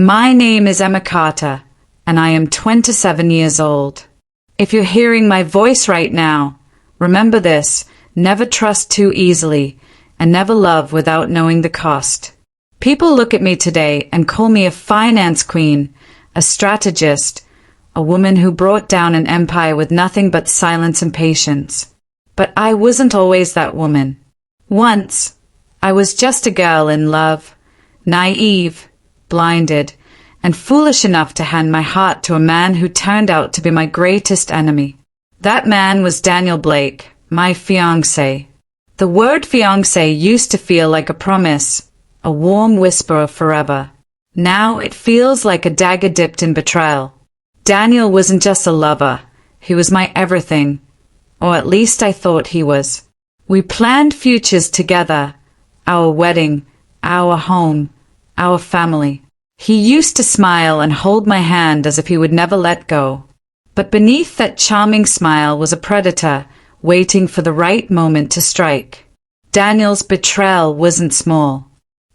My name is Emma Carter, and I am 27 years old. If you're hearing my voice right now, remember this: never trust too easily, and never love without knowing the cost. People look at me today and call me a finance queen, a strategist, a woman who brought down an empire with nothing but silence and patience. But I wasn't always that woman. Once, I was just a girl in love, naive, blinded, and foolish enough to hand my heart to a man who turned out to be my greatest enemy. That man was Daniel Blake, my fiancé. The word fiancé used to feel like a promise, a warm whisper of forever. Now it feels like a dagger dipped in betrayal. Daniel wasn't just a lover, he was my everything, or at least I thought he was. We planned futures together, our wedding, our home, our family. He used to smile and hold my hand as if he would never let go. But beneath that charming smile was a predator, waiting for the right moment to strike. Daniel's betrayal wasn't small.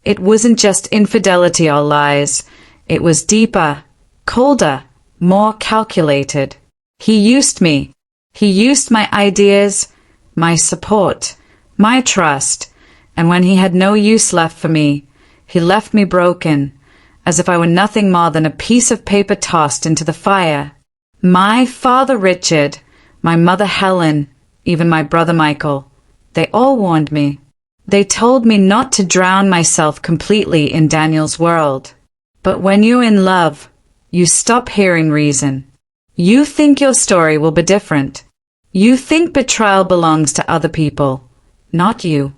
It wasn't just infidelity or lies. It was deeper, colder, more calculated. He used me. He used my ideas, my support, my trust, and when he had no use left for me, he left me broken, as if I were nothing more than a piece of paper tossed into the fire. My father Richard, my mother Helen, even my brother Michael, they all warned me. They told me not to drown myself completely in Daniel's world. But when you're in love, you stop hearing reason. You think your story will be different. You think betrayal belongs to other people, not you.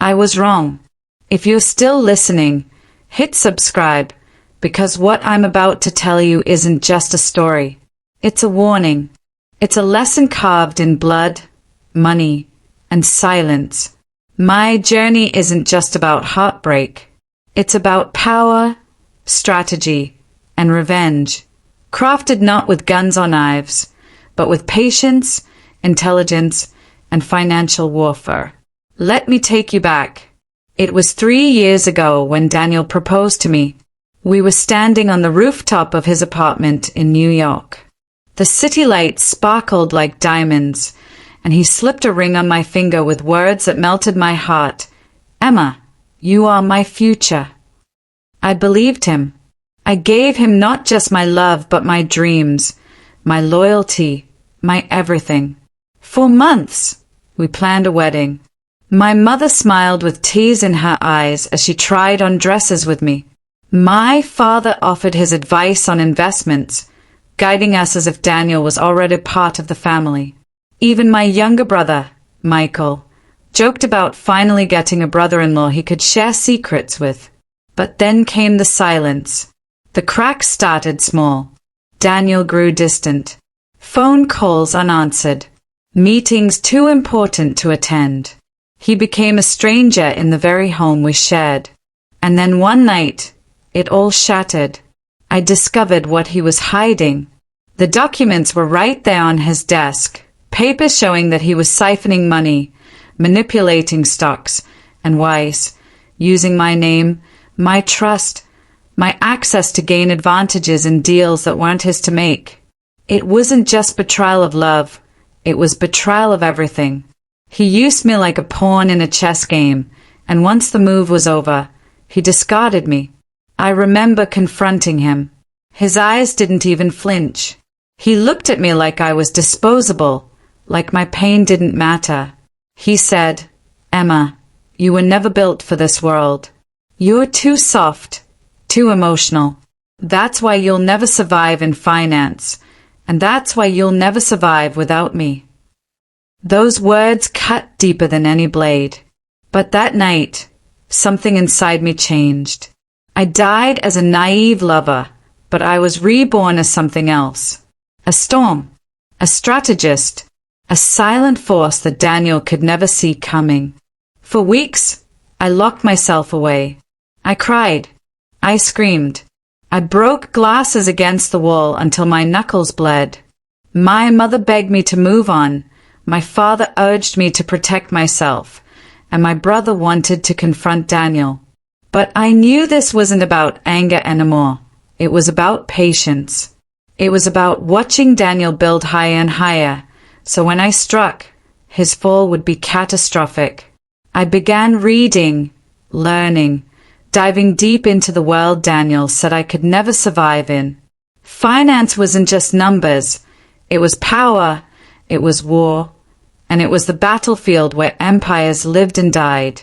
I was wrong. If you're still listening, hit subscribe, because what I'm about to tell you isn't just a story. It's a warning. It's a lesson carved in blood, money, and silence. My journey isn't just about heartbreak. It's about power, strategy, and revenge, crafted not with guns or knives, but with patience, intelligence, and financial warfare. Let me take you back. It was 3 years ago when Daniel proposed to me. We were standing on the rooftop of his apartment in New York. The city lights sparkled like diamonds, and he slipped a ring on my finger with words that melted my heart. "Emma, you are my future." I believed him. I gave him not just my love but my dreams, my loyalty, my everything. For months, we planned a wedding. My mother smiled with tears in her eyes as she tried on dresses with me. My father offered his advice on investments, guiding us as if Daniel was already part of the family. Even my younger brother, Michael, joked about finally getting a brother-in-law he could share secrets with. But then came the silence. The cracks started small. Daniel grew distant. Phone calls unanswered. Meetings too important to attend. He became a stranger in the very home we shared. And then one night, it all shattered. I discovered what he was hiding. The documents were right there on his desk, papers showing that he was siphoning money, manipulating stocks, and using my name, my trust, my access to gain advantages in deals that weren't his to make. It wasn't just betrayal of love, it was betrayal of everything. He used me like a pawn in a chess game, and once the move was over, he discarded me. I remember confronting him. His eyes didn't even flinch. He looked at me like I was disposable, like my pain didn't matter. He said, "Emma, you were never built for this world. You're too soft, too emotional. That's why you'll never survive in finance, and that's why you'll never survive without me." Those words cut deeper than any blade. But that night, something inside me changed. I died as a naive lover, but I was reborn as something else. A storm, a strategist, a silent force that Daniel could never see coming. For weeks, I locked myself away. I cried. I screamed. I broke glasses against the wall until my knuckles bled. My mother begged me to move on. My father urged me to protect myself, and my brother wanted to confront Daniel. But I knew this wasn't about anger anymore. It was about patience. It was about watching Daniel build higher and higher, so when I struck, his fall would be catastrophic. I began reading, learning, diving deep into the world Daniel said I could never survive in. Finance wasn't just numbers. It was power, it was war, and it was the battlefield where empires lived and died.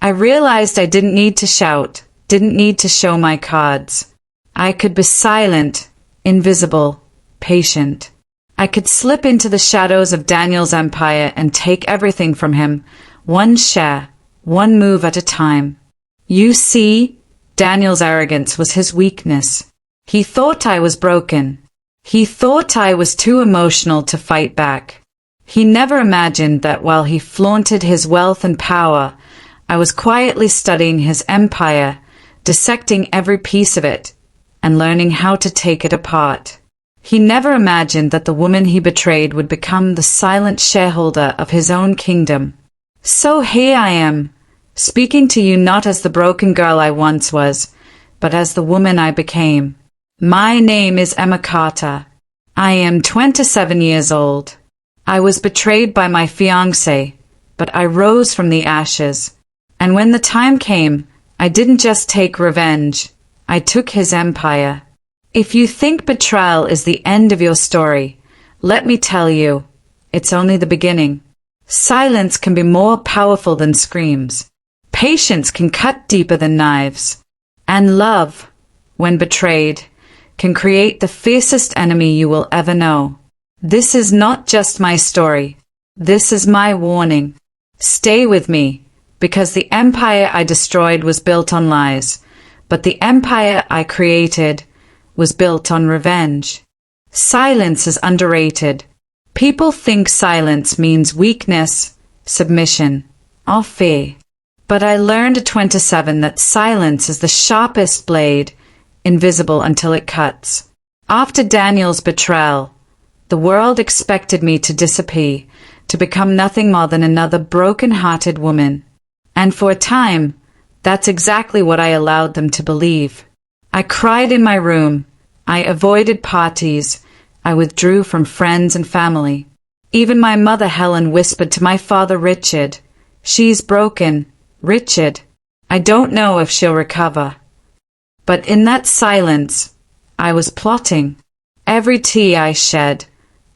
I realized I didn't need to shout, didn't need to show my cards. I could be silent, invisible, patient. I could slip into the shadows of Daniel's empire and take everything from him, one share, one move at a time. You see, Daniel's arrogance was his weakness. He thought I was broken. He thought I was too emotional to fight back. He never imagined that while he flaunted his wealth and power, I was quietly studying his empire, dissecting every piece of it, and learning how to take it apart. He never imagined that the woman he betrayed would become the silent shareholder of his own kingdom. So here I am, speaking to you not as the broken girl I once was, but as the woman I became. My name is Emma Carter. I am 27 years old. I was betrayed by my fiancé, but I rose from the ashes. And when the time came, I didn't just take revenge. I took his empire. If you think betrayal is the end of your story, let me tell you, it's only the beginning. Silence can be more powerful than screams. Patience can cut deeper than knives. And love, when betrayed, can create the fiercest enemy you will ever know. This is not just my story. This is my warning. Stay with me, because the empire I destroyed was built on lies, but the empire I created was built on revenge. Silence is underrated. People think silence means weakness, submission, or fear. But I learned at 27 that silence is the sharpest blade, invisible until it cuts. After Daniel's betrayal, the world expected me to disappear, to become nothing more than another broken-hearted woman. And for a time, that's exactly what I allowed them to believe. I cried in my room. I avoided parties. I withdrew from friends and family. Even my mother Helen whispered to my father Richard, "She's broken, Richard. I don't know if she'll recover." But in that silence, I was plotting. Every tear I shed,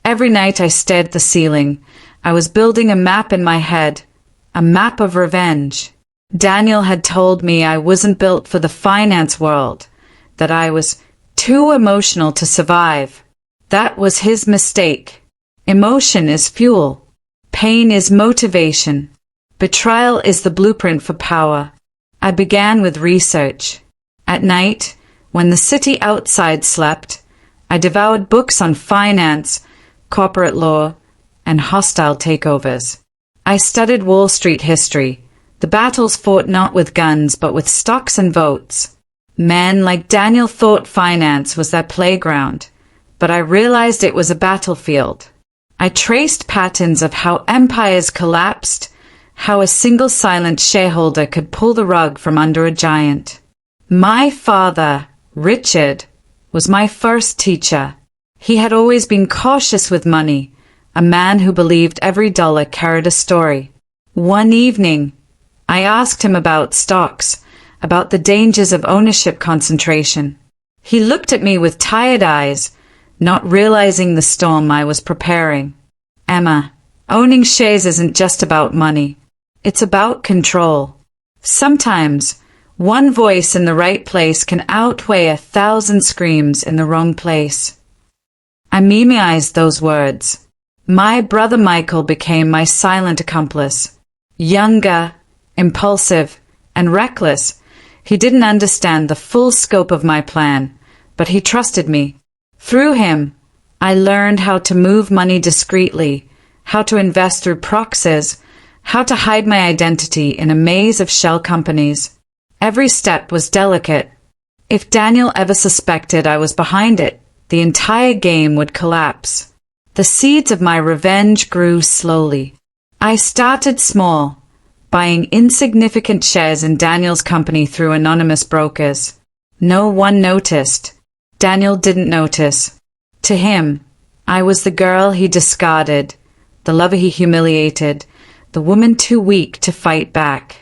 every night I stared at the ceiling, I was building a map in my head, a map of revenge. Daniel had told me I wasn't built for the finance world, that I was too emotional to survive. That was his mistake. Emotion is fuel. Pain is motivation. Betrayal is the blueprint for power. I began with research. At night, when the city outside slept, I devoured books on finance, corporate law, and hostile takeovers. I studied Wall Street history, the battles fought not with guns but with stocks and votes. Men like Daniel thought finance was their playground, but I realized it was a battlefield. I traced patterns of how empires collapsed, how a single silent shareholder could pull the rug from under a giant. My father, Richard, was my first teacher. He had always been cautious with money, a man who believed every dollar carried a story. One evening, I asked him about stocks, about the dangers of ownership concentration. He looked at me with tired eyes, not realizing the storm I was preparing. "Emma, owning shares isn't just about money. It's about control. Sometimes, one voice in the right place can outweigh 1,000 screams in the wrong place." I memorized those words. My brother Michael became my silent accomplice. Younger, impulsive, and reckless, he didn't understand the full scope of my plan, but he trusted me. Through him, I learned how to move money discreetly, how to invest through proxies, how to hide my identity in a maze of shell companies. Every step was delicate. If Daniel ever suspected I was behind it, the entire game would collapse. The seeds of my revenge grew slowly. I started small, buying insignificant shares in Daniel's company through anonymous brokers. No one noticed. Daniel didn't notice. To him, I was the girl he discarded, the lover he humiliated, the woman too weak to fight back.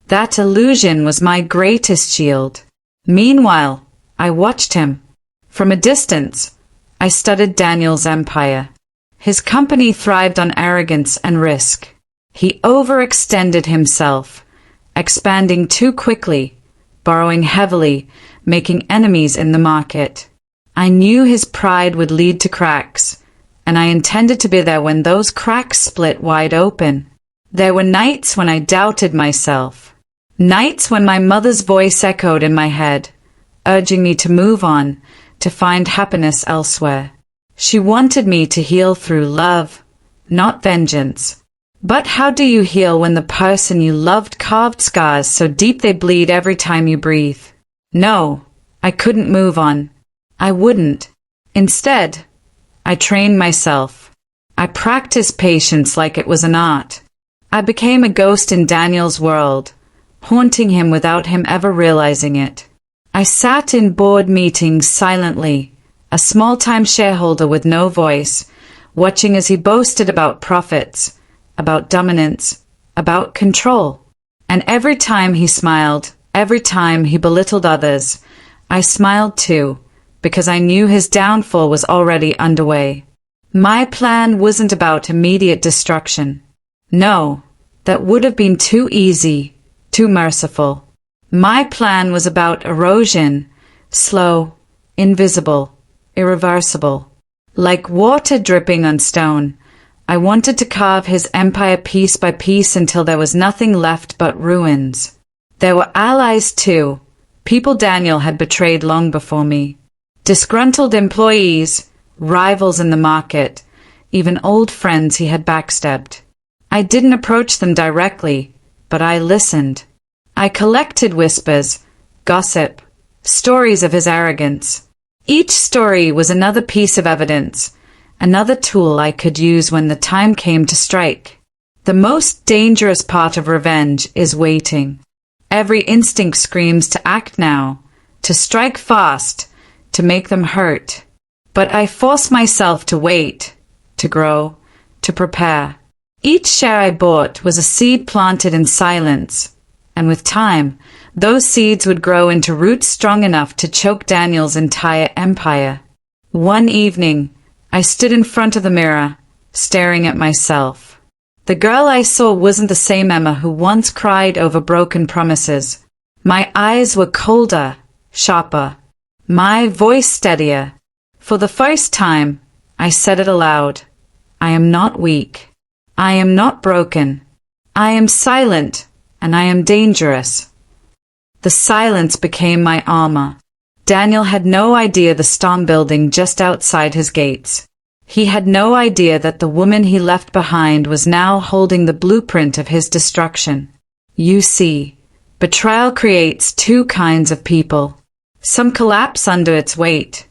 That illusion was my greatest shield. Meanwhile, I watched him. From a distance, I studied Daniel's empire. His company thrived on arrogance and risk. He overextended himself, expanding too quickly, borrowing heavily, making enemies in the market. I knew his pride would lead to cracks, and I intended to be there when those cracks split wide open. There were nights when I doubted myself. Nights when my mother's voice echoed in my head, urging me to move on, to find happiness elsewhere. She wanted me to heal through love, not vengeance. But how do you heal when the person you loved carved scars so deep they bleed every time you breathe? No, I couldn't move on. I wouldn't. Instead, I trained myself. I practiced patience like it was an art. I became a ghost in Daniel's world, haunting him without him ever realizing it. I sat in board meetings silently, a small-time shareholder with no voice, watching as he boasted about profits, about dominance, about control. And every time he smiled, every time he belittled others, I smiled too, because I knew his downfall was already underway. My plan wasn't about immediate destruction. No, that would have been too easy, too merciful. My plan was about erosion, slow, invisible, irreversible. Like water dripping on stone, I wanted to carve his empire piece by piece until there was nothing left but ruins. There were allies too, people Daniel had betrayed long before me. Disgruntled employees, rivals in the market, even old friends he had backstabbed. I didn't approach them directly, but I listened. I collected whispers, gossip, stories of his arrogance. Each story was another piece of evidence, another tool I could use when the time came to strike. The most dangerous part of revenge is waiting. Every instinct screams to act now, to strike fast, to make them hurt. But I forced myself to wait, to grow, to prepare. Each share I bought was a seed planted in silence, and with time, those seeds would grow into roots strong enough to choke Daniel's entire empire. One evening, I stood in front of the mirror, staring at myself. The girl I saw wasn't the same Emma who once cried over broken promises. My eyes were colder, sharper, my voice steadier. For the first time, I said it aloud. I am not weak. I am not broken. I am silent, and I am dangerous. The silence became my armor. Daniel had no idea the storm building just outside his gates. He had no idea that the woman he left behind was now holding the blueprint of his destruction. You see, betrayal creates two kinds of people. Some collapse under its weight.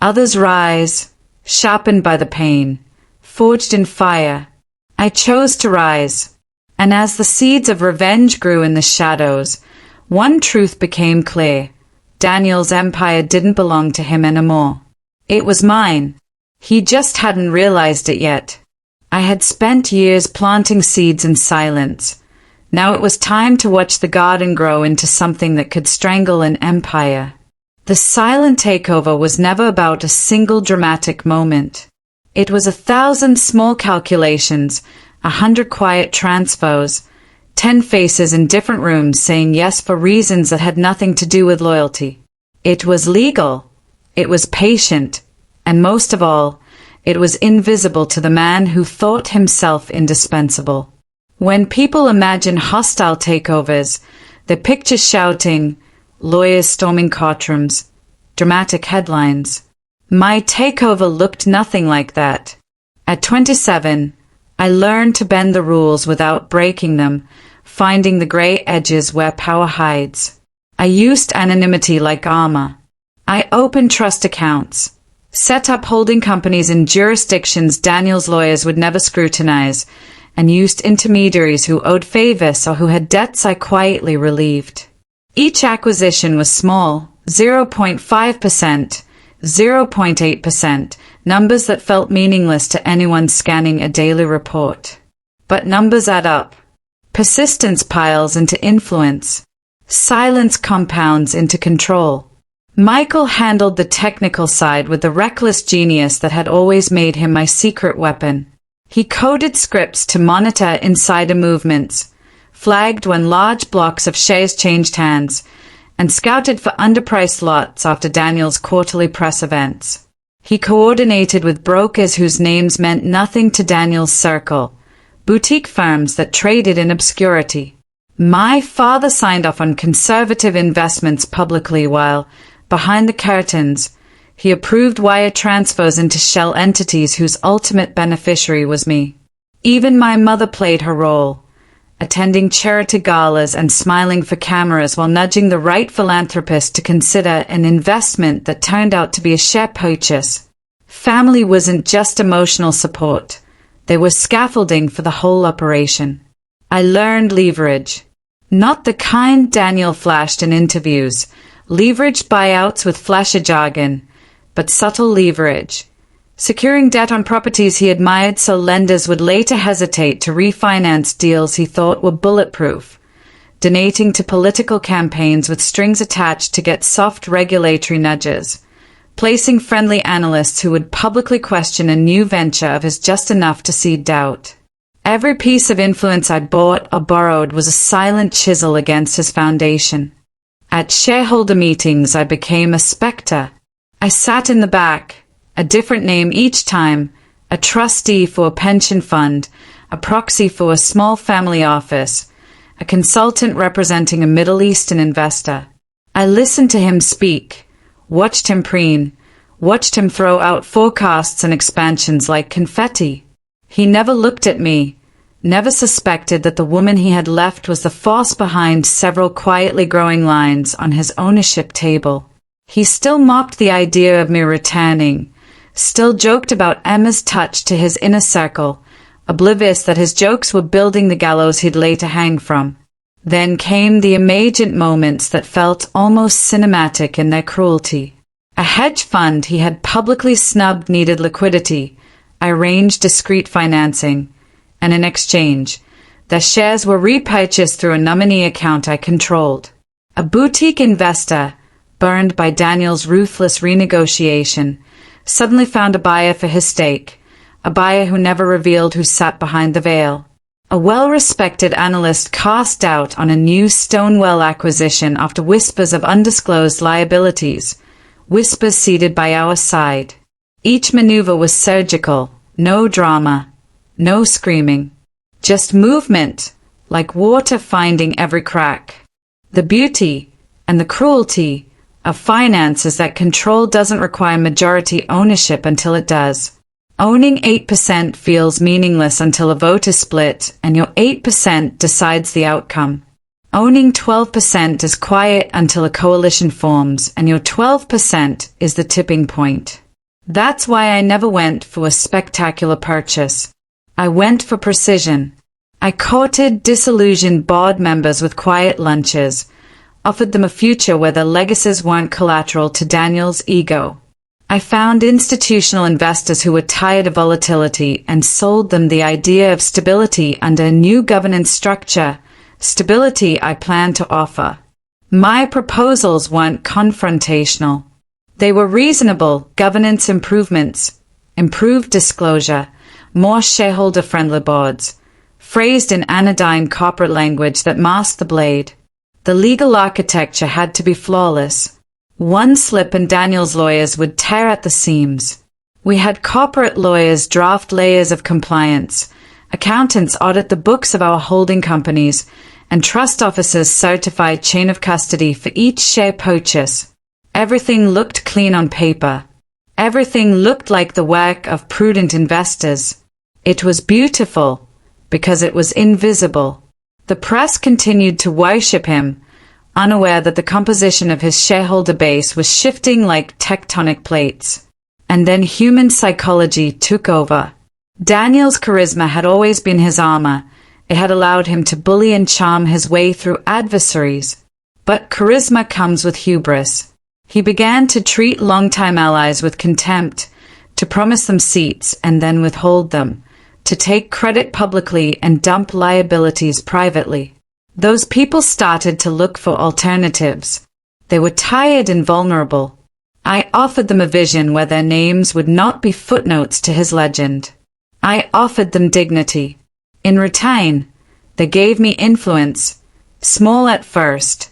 Others rise, sharpened by the pain, forged in fire. I chose to rise, and as the seeds of revenge grew in the shadows, one truth became clear. Daniel's empire didn't belong to him anymore. It was mine. He just hadn't realized it yet. I had spent years planting seeds in silence. Now it was time to watch the garden grow into something that could strangle an empire. The silent takeover was never about a single dramatic moment. It was 1,000 small calculations, 100 quiet transfers, 10 faces in different rooms saying yes for reasons that had nothing to do with loyalty. It was legal. It was patient. And most of all, it was invisible to the man who thought himself indispensable. When people imagine hostile takeovers, they picture shouting, lawyers storming courtrooms, dramatic headlines. My takeover looked nothing like that. At 27, I learned to bend the rules without breaking them, finding the gray edges where power hides. I used anonymity like armor. I opened trust accounts, set up holding companies in jurisdictions Daniel's lawyers would never scrutinize, and used intermediaries who owed favors or who had debts I quietly relieved. Each acquisition was small, 0.5%, 0.8%, numbers that felt meaningless to anyone scanning a daily report. But numbers add up. Persistence piles into influence. Silence compounds into control. Michael handled the technical side with the reckless genius that had always made him my secret weapon. He coded scripts to monitor insider movements, flagged when large blocks of shares changed hands, and scouted for underpriced lots after Daniel's quarterly press events. He coordinated with brokers whose names meant nothing to Daniel's circle, boutique firms that traded in obscurity. My father signed off on conservative investments publicly while, behind the curtains, he approved wire transfers into shell entities whose ultimate beneficiary was me. Even my mother played her role, attending charity galas and smiling for cameras while nudging the right philanthropist to consider an investment that turned out to be a share purchase. Family wasn't just emotional support. They were scaffolding for the whole operation. I learned leverage. Not the kind Daniel flashed in interviews, leveraged buyouts with flashy jargon, but subtle leverage. Securing debt on properties he admired so lenders would later hesitate to refinance deals he thought were bulletproof. Donating to political campaigns with strings attached to get soft regulatory nudges. Placing friendly analysts who would publicly question a new venture of his just enough to seed doubt. Every piece of influence I bought or borrowed was a silent chisel against his foundation. At shareholder meetings I became a specter. I sat in the back, a different name each time, a trustee for a pension fund, a proxy for a small family office, a consultant representing a Middle Eastern investor. I listened to him speak, watched him preen, watched him throw out forecasts and expansions like confetti. He never looked at me, never suspected that the woman he had left was the force behind several quietly growing lines on his ownership table. He still mocked the idea of me returning, still joked about Emma's touch to his inner circle, oblivious that his jokes were building the gallows he'd later hang from. Then came the emergent moments that felt almost cinematic in their cruelty. A hedge fund he had publicly snubbed needed liquidity. I arranged discreet financing, and in exchange, their shares were repurchased through a nominee account I controlled. A boutique investor, burned by Daniel's ruthless renegotiation, suddenly found a buyer for his stake, a buyer who never revealed who sat behind the veil. A well-respected analyst cast doubt on a new Stonewell acquisition after whispers of undisclosed liabilities, whispers seeded by our side. Each maneuver was surgical, no drama, no screaming, just movement, like water finding every crack. The beauty and the cruelty of finance is that control doesn't require majority ownership until it does. Owning 8% feels meaningless until a vote is split and your 8% decides the outcome. Owning 12% is quiet until a coalition forms and your 12% is the tipping point. That's why I never went for a spectacular purchase. I went for precision. I courted disillusioned board members with quiet lunches, offered them a future where their legacies weren't collateral to Daniel's ego. I found institutional investors who were tired of volatility and sold them the idea of stability under a new governance structure, stability I planned to offer. My proposals weren't confrontational. They were reasonable governance improvements, improved disclosure, more shareholder-friendly boards, phrased in anodyne corporate language that masked the blade. The legal architecture had to be flawless. One slip and Daniel's lawyers would tear at the seams. We had corporate lawyers draft layers of compliance, accountants audit the books of our holding companies, and trust officers certify chain of custody for each share purchase. Everything looked clean on paper. Everything looked like the work of prudent investors. It was beautiful because it was invisible. The press continued to worship him, unaware that the composition of his shareholder base was shifting like tectonic plates. And then human psychology took over. Daniel's charisma had always been his armor. It had allowed him to bully and charm his way through adversaries. But charisma comes with hubris. He began to treat longtime allies with contempt, to promise them seats and then withhold them, to take credit publicly and dump liabilities privately. Those people started to look for alternatives. They were tired and vulnerable. I offered them a vision where their names would not be footnotes to his legend. I offered them dignity. In return, they gave me influence, small at first,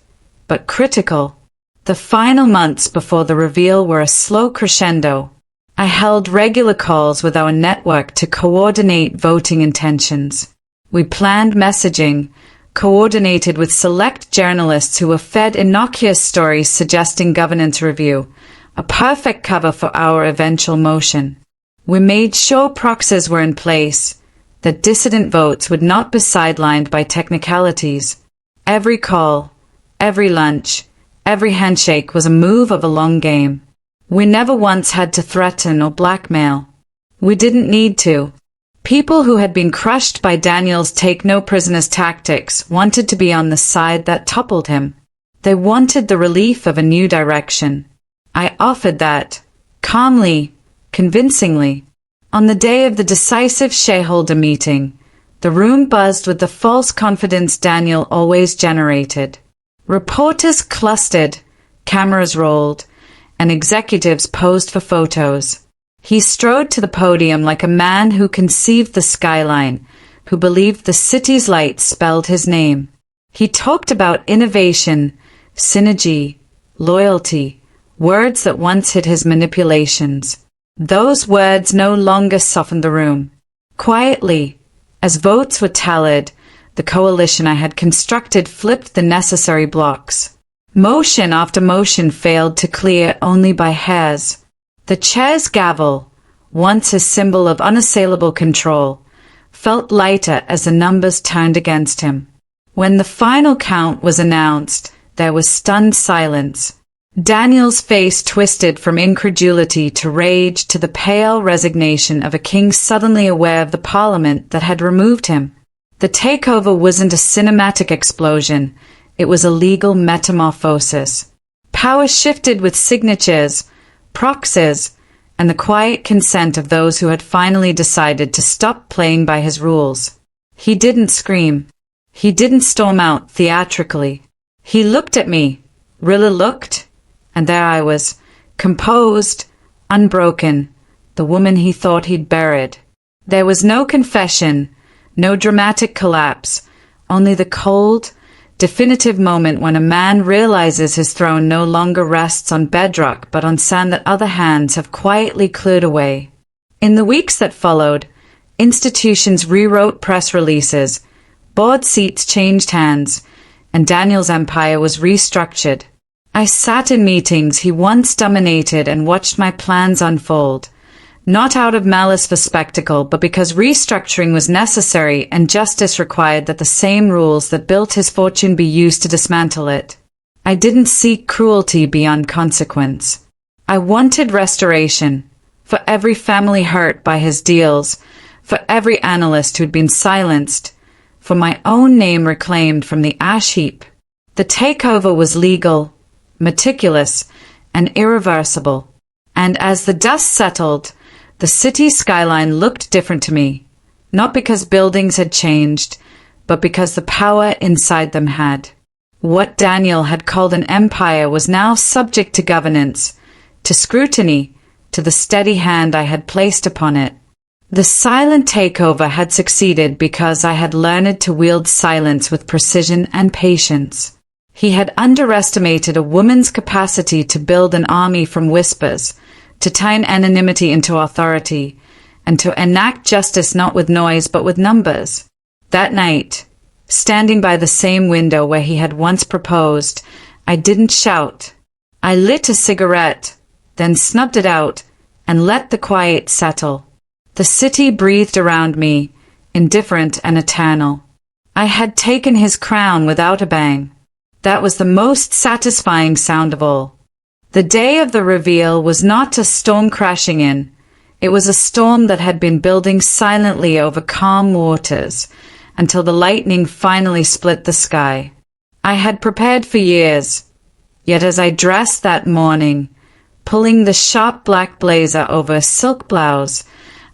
but critical. The final months before the reveal were a slow crescendo. I held regular calls with our network to coordinate voting intentions. We planned messaging, coordinated with select journalists who were fed innocuous stories suggesting governance review, a perfect cover for our eventual motion. We made sure proxies were in place, that dissident votes would not be sidelined by technicalities. Every call, every lunch, every handshake was a move of a long game. We never once had to threaten or blackmail. We didn't need to. People who had been crushed by Daniel's take-no-prisoners tactics wanted to be on the side that toppled him. They wanted the relief of a new direction. I offered that, calmly, convincingly. On the day of the decisive shareholder meeting, the room buzzed with the false confidence Daniel always generated. Reporters clustered, cameras rolled, and executives posed for photos. He strode to the podium like a man who conceived the skyline, who believed the city's lights spelled his name. He talked about innovation, synergy, loyalty, words that once hid his manipulations. Those words no longer softened the room. Quietly, as votes were tallied, the coalition I had constructed flipped the necessary blocks. Motion after motion failed to clear only by hairs. The chair's gavel, once a symbol of unassailable control, felt lighter as the numbers turned against him. When the final count was announced, there was stunned silence. Daniel's face twisted from incredulity to rage to the pale resignation of a king suddenly aware of the parliament that had removed him. The takeover wasn't a cinematic explosion, it was a legal metamorphosis. Power shifted with signatures, proxies, and the quiet consent of those who had finally decided to stop playing by his rules. He didn't scream. He didn't storm out theatrically. He looked at me, really looked, and there I was, composed, unbroken, the woman he thought he'd buried. There was no confession, no dramatic collapse, only the cold, definitive moment when a man realizes his throne no longer rests on bedrock but on sand that other hands have quietly cleared away. In the weeks that followed, institutions rewrote press releases, board seats changed hands, and Daniel's empire was restructured. I sat in meetings he once dominated and watched my plans unfold, not out of malice for spectacle, but because restructuring was necessary and justice required that the same rules that built his fortune be used to dismantle it. I didn't seek cruelty beyond consequence. I wanted restoration, for every family hurt by his deals, for every analyst who'd been silenced, for my own name reclaimed from the ash heap. The takeover was legal, meticulous, and irreversible, and as the dust settled, the city skyline looked different to me, not because buildings had changed, but because the power inside them had. What Daniel had called an empire was now subject to governance, to scrutiny, to the steady hand I had placed upon it. The silent takeover had succeeded because I had learned to wield silence with precision and patience. He had underestimated a woman's capacity to build an army from whispers, to turn anonymity into authority, and to enact justice not with noise but with numbers. That night, standing by the same window where he had once proposed, I didn't shout. I lit a cigarette, then snubbed it out, and let the quiet settle. The city breathed around me, indifferent and eternal. I had taken his crown without a bang. That was the most satisfying sound of all. The day of the reveal was not a storm crashing in. It was a storm that had been building silently over calm waters until the lightning finally split the sky. I had prepared for years Yet as I dressed that morning, pulling the sharp black blazer over a silk blouse,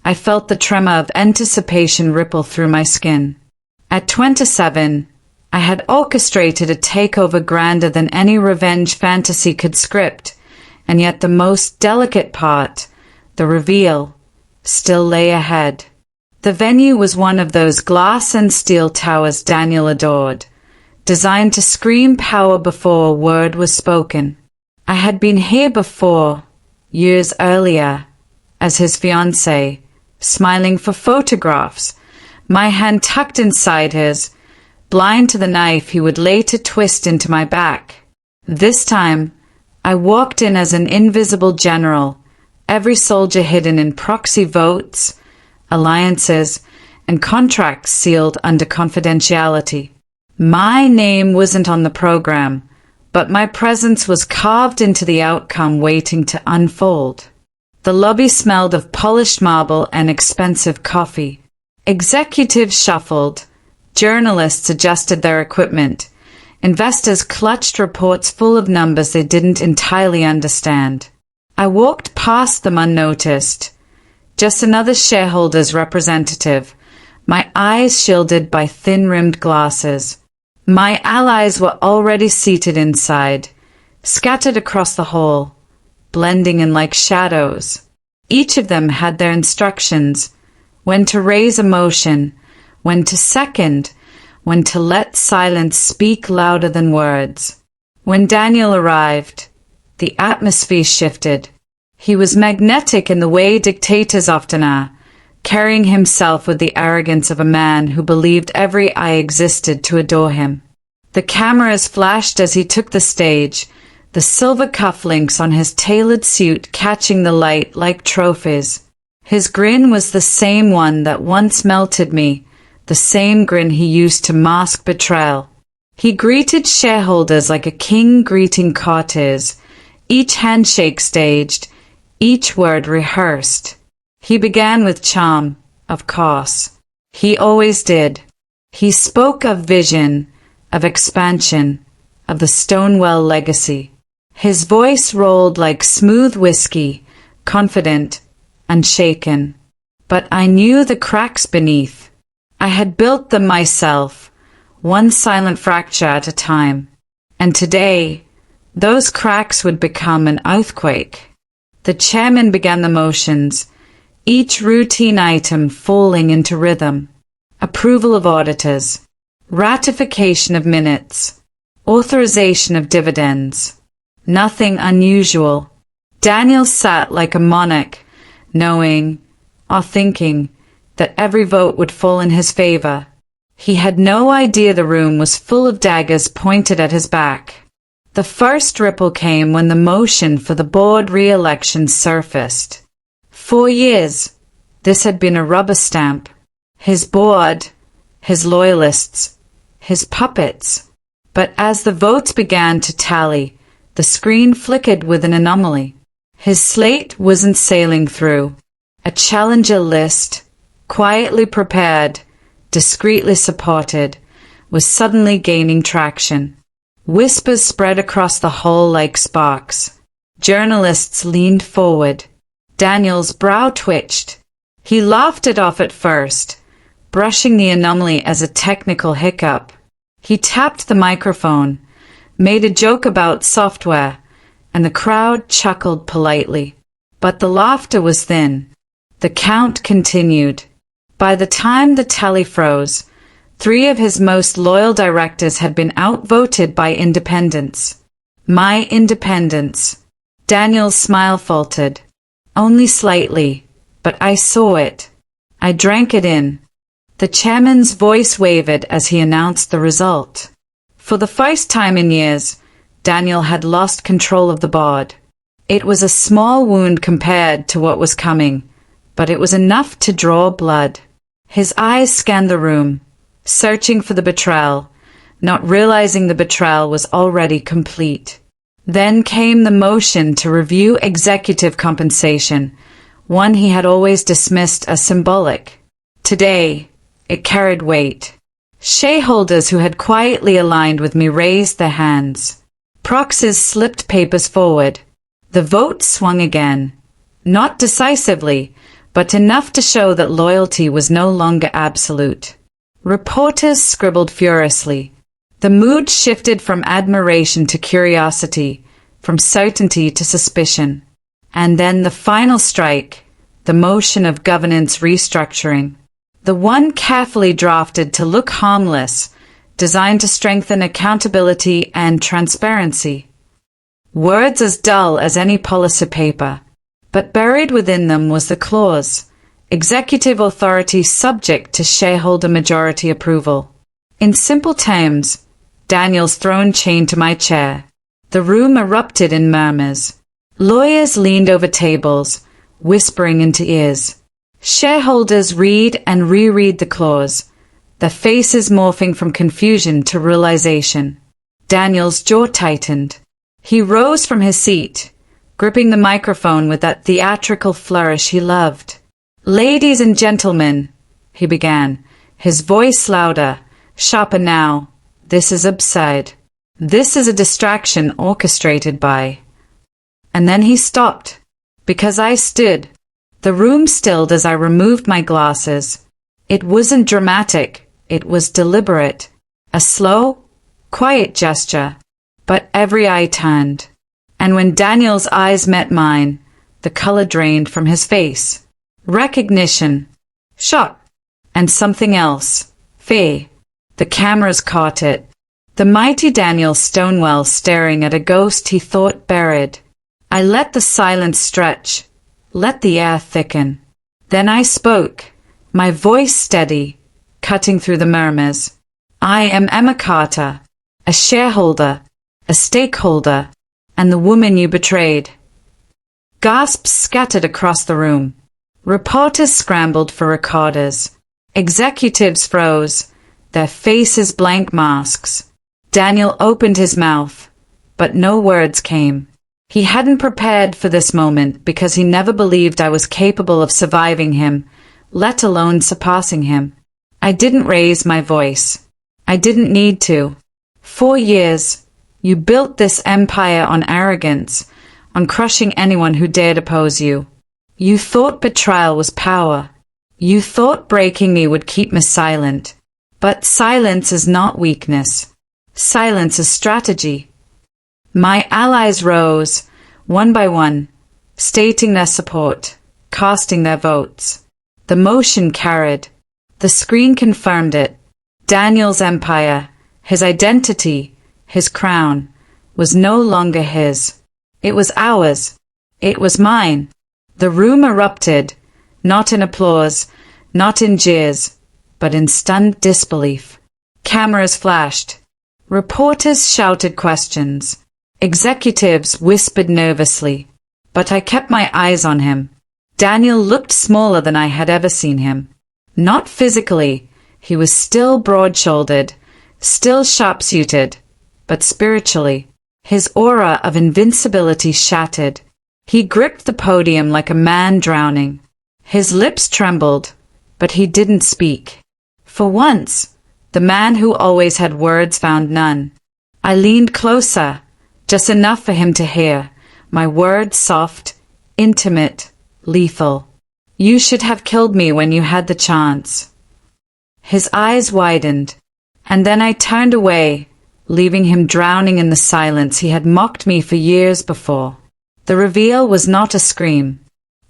I felt the tremor of anticipation ripple through my skin. At 27, I had orchestrated a takeover grander than any revenge fantasy could script, and yet the most delicate part, the reveal, still lay ahead. The venue was one of those glass and steel towers Daniel adored, designed to scream power before a word was spoken. I had been here before, years earlier, as his fiancé, smiling for photographs, my hand tucked inside his, blind to the knife he would later twist into my back. This time, I walked in as an invisible general, every soldier hidden in proxy votes, alliances, and contracts sealed under confidentiality. My name wasn't on the program, but my presence was carved into the outcome waiting to unfold. The lobby smelled of polished marble and expensive coffee. Executives shuffled, journalists adjusted their equipment, investors clutched reports full of numbers they didn't entirely understand. I walked past them unnoticed, just another shareholders representative, my eyes shielded by thin-rimmed glasses. My allies were already seated inside, scattered across the hall, blending in like shadows. Each of them had their instructions, when to raise emotion, when to second, when to let silence speak louder than words. When Daniel arrived, the atmosphere shifted. He was magnetic in the way dictators often are, carrying himself with the arrogance of a man who believed every eye existed to adore him. The cameras flashed as he took the stage, the silver cufflinks on his tailored suit catching the light like trophies. His grin was the same one that once melted me, the same grin he used to mask betrayal. He greeted shareholders like a king greeting courtiers, each handshake staged, each word rehearsed. He began with charm, of course. He always did. He spoke of vision, of expansion, of the Stonewall legacy. His voice rolled like smooth whiskey, confident, unshaken. But I knew the cracks beneath. I had built them myself, one silent fracture at a time. And today, those cracks would become an earthquake. The chairman began the motions, each routine item falling into rhythm. Approval of auditors, ratification of minutes, authorization of dividends. Nothing unusual. Daniel sat like a monarch, knowing, or thinking, that every vote would fall in his favor. He had no idea the room was full of daggers pointed at his back. The first ripple came when the motion for the board re-election surfaced. 4 years, this had been a rubber stamp. His board, his loyalists, his puppets. But as the votes began to tally, the screen flickered with an anomaly. His slate wasn't sailing through. A challenger list, quietly prepared, discreetly supported, was suddenly gaining traction. Whispers spread across the hall like sparks. Journalists leaned forward. Daniel's brow twitched. He laughed it off at first, brushing the anomaly as a technical hiccup. He tapped the microphone, made a joke about software, and the crowd chuckled politely. But the laughter was thin. The count continued. By the time the tally froze, 3 of his most loyal directors had been outvoted by independents. My independence. Daniel's smile faltered. Only slightly, but I saw it. I drank it in. The chairman's voice wavered as he announced the result. For the first time in years, Daniel had lost control of the board. It was a small wound compared to what was coming, but it was enough to draw blood. His eyes scanned the room, searching for the betrayal, not realizing the betrayal was already complete. Then came the motion to review executive compensation, one he had always dismissed as symbolic. Today, it carried weight. Shareholders who had quietly aligned with me raised their hands. Proxies slipped papers forward. The vote swung again. Not decisively, but enough to show that loyalty was no longer absolute. Reporters scribbled furiously. The mood shifted from admiration to curiosity, from certainty to suspicion. And then the final strike, the motion of governance restructuring. The one carefully drafted to look harmless, designed to strengthen accountability and transparency. Words as dull as any policy paper, but buried within them was the clause, executive authority subject to shareholder majority approval. In simple terms, Daniel's throne chained to my chair. The room erupted in murmurs. Lawyers leaned over tables, whispering into ears. Shareholders read and reread the clause, their faces morphing from confusion to realization. Daniel's jaw tightened. He rose from his seat, gripping the microphone with that theatrical flourish he loved. "Ladies and gentlemen," he began, his voice louder, sharper now, "this is absurd. This is a distraction orchestrated by—" And then he stopped, because I stood. The room stilled as I removed my glasses. It wasn't dramatic, it was deliberate. A slow, quiet gesture, but every eye turned. And when Daniel's eyes met mine, the color drained from his face. Recognition, shock, and something else, fear. The cameras caught it. The mighty Daniel Stonewall staring at a ghost he thought buried. I let the silence stretch, let the air thicken. Then I spoke, my voice steady, cutting through the murmurs. "I am Emma Carter, a shareholder, a stakeholder, and the woman you betrayed." Gasps scattered across the room. Reporters scrambled for recorders. Executives froze, their faces blank masks. Daniel opened his mouth, but no words came. He hadn't prepared for this moment because he never believed I was capable of surviving him, let alone surpassing him. I didn't raise my voice. I didn't need to. 4 years, you built this empire on arrogance, on crushing anyone who dared oppose you. You thought betrayal was power. You thought breaking me would keep me silent. But silence is not weakness. Silence is strategy. My allies rose, one by one, stating their support, casting their votes. The motion carried. The screen confirmed it. Daniel's empire, his identity, his crown, was no longer his. It was ours. It was mine. The room erupted, not in applause, not in jeers, but in stunned disbelief. Cameras flashed. Reporters shouted questions. Executives whispered nervously, but I kept my eyes on him. Daniel looked smaller than I had ever seen him. Not physically, he was still broad-shouldered, still sharp-suited, but spiritually, his aura of invincibility shattered. He gripped the podium like a man drowning. His lips trembled, but he didn't speak. For once, the man who always had words found none. I leaned closer, just enough for him to hear, my words soft, intimate, lethal. "You should have killed me when you had the chance." His eyes widened, and then I turned away, leaving him drowning in the silence he had mocked me for years before. The reveal was not a scream.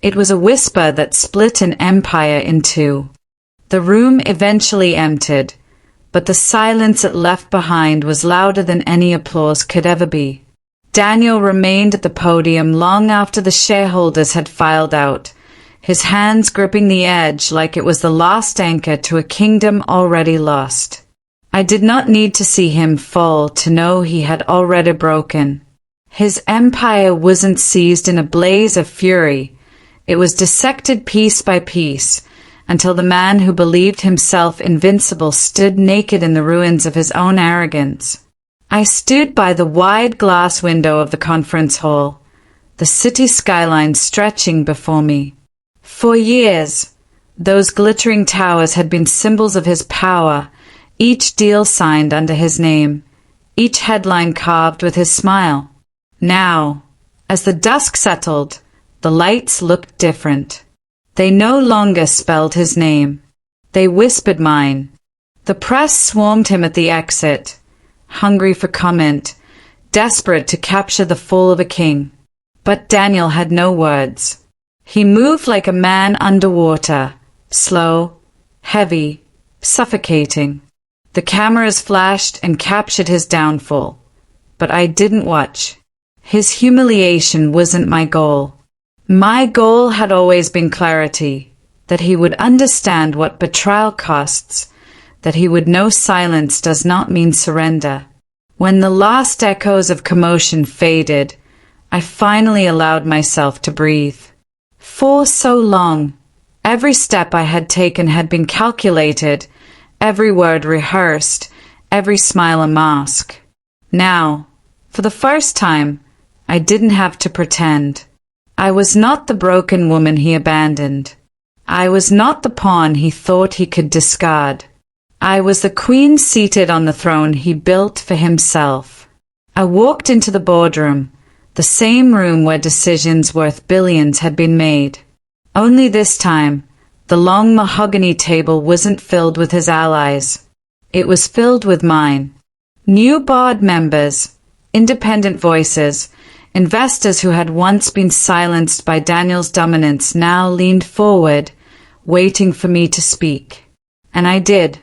It was a whisper that split an empire in two. The room eventually emptied, but the silence it left behind was louder than any applause could ever be. Daniel remained at the podium long after the shareholders had filed out, his hands gripping the edge like it was the last anchor to a kingdom already lost. I did not need to see him fall to know he had already broken. His empire wasn't seized in a blaze of fury. It was dissected piece by piece, until the man who believed himself invincible stood naked in the ruins of his own arrogance. I stood by the wide glass window of the conference hall, the city skyline stretching before me. For years, those glittering towers had been symbols of his power, each deal signed under his name, each headline carved with his smile. Now, as the dusk settled, the lights looked different. They no longer spelled his name. They whispered mine. The press swarmed him at the exit, hungry for comment, desperate to capture the fall of a king. But Daniel had no words. He moved like a man underwater, slow, heavy, suffocating. The cameras flashed and captured his downfall. But I didn't watch. His humiliation wasn't my goal. My goal had always been clarity, that he would understand what betrayal costs, that he would know silence does not mean surrender. When the last echoes of commotion faded, I finally allowed myself to breathe. For so long, every step I had taken had been calculated, every word rehearsed, every smile a mask. Now, for the first time, I didn't have to pretend. I was not the broken woman he abandoned. I was not the pawn he thought he could discard. I was the queen seated on the throne he built for himself. I walked into the boardroom, the same room where decisions worth billions had been made. Only this time, the long mahogany table wasn't filled with his allies. It was filled with mine. New board members, independent voices, investors who had once been silenced by Daniel's dominance now leaned forward, waiting for me to speak. And I did,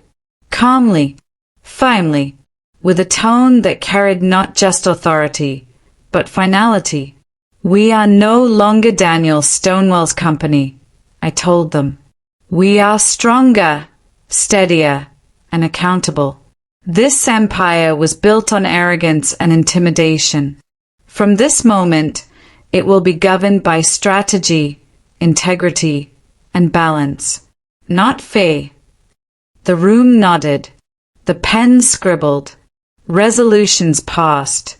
calmly, firmly, with a tone that carried not just authority, but finality. We are no longer Daniel Stonewall's company, I told them. We are stronger, steadier, and accountable. This empire was built on arrogance and intimidation. From this moment, it will be governed by strategy, integrity, and balance, not fear. The room nodded. The pen scribbled. Resolutions passed.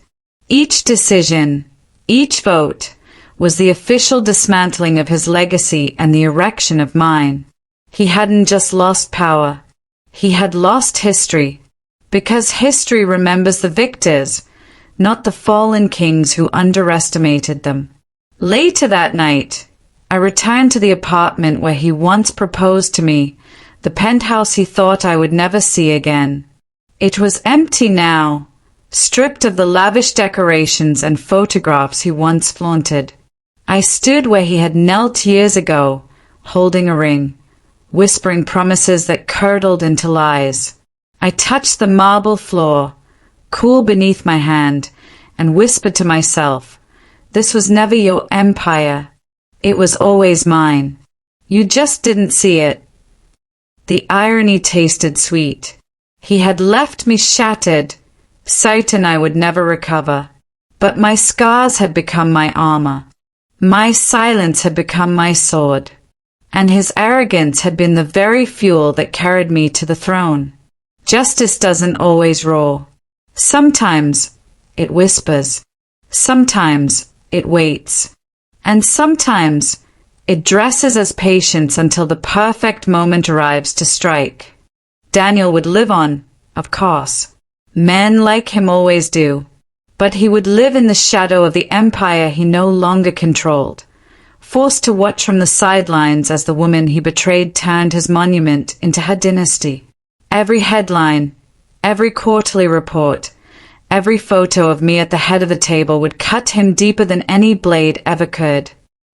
Each decision, each vote, was the official dismantling of his legacy and the erection of mine. He hadn't just lost power. He had lost history. Because history remembers the victors, not the fallen kings who underestimated them. Later that night, I returned to the apartment where he once proposed to me, the penthouse he thought I would never see again. It was empty now, stripped of the lavish decorations and photographs he once flaunted. I stood where he had knelt years ago, holding a ring, whispering promises that curdled into lies. I touched the marble floor, cool beneath my hand, and whispered to myself, this was never your empire. It was always mine. You just didn't see it. The irony tasted sweet. He had left me shattered, certain I would never recover. But my scars had become my armor. My silence had become my sword. And his arrogance had been the very fuel that carried me to the throne. Justice doesn't always roar. Sometimes it whispers. Sometimes it waits. And sometimes it dresses as patience until the perfect moment arrives to strike. Daniel would live on, of course. Men like him always do. But he would live in the shadow of the empire he no longer controlled, forced to watch from the sidelines as the woman he betrayed turned his monument into her dynasty. Every headline, every quarterly report, every photo of me at the head of the table would cut him deeper than any blade ever could.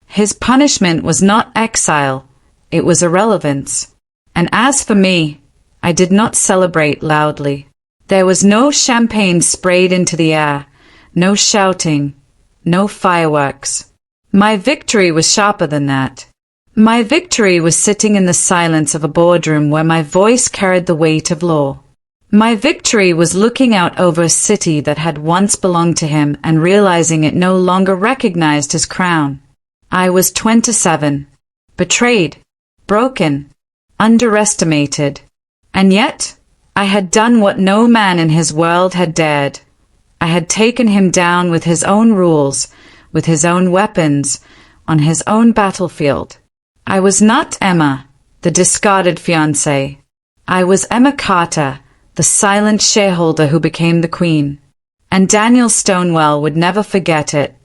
His punishment was not exile, it was irrelevance. And as for me, I did not celebrate loudly. There was no champagne sprayed into the air, no shouting, no fireworks. My victory was sharper than that. My victory was sitting in the silence of a boardroom where my voice carried the weight of law. My victory was looking out over a city that had once belonged to him and realizing it no longer recognized his crown. I was 27, betrayed, broken, underestimated. And yet, I had done what no man in his world had dared. I had taken him down with his own rules, with his own weapons, on his own battlefield. I was not Emma, the discarded fiancé. I was Emma Carter, the silent shareholder who became the queen. and Daniel Stonewall would never forget it.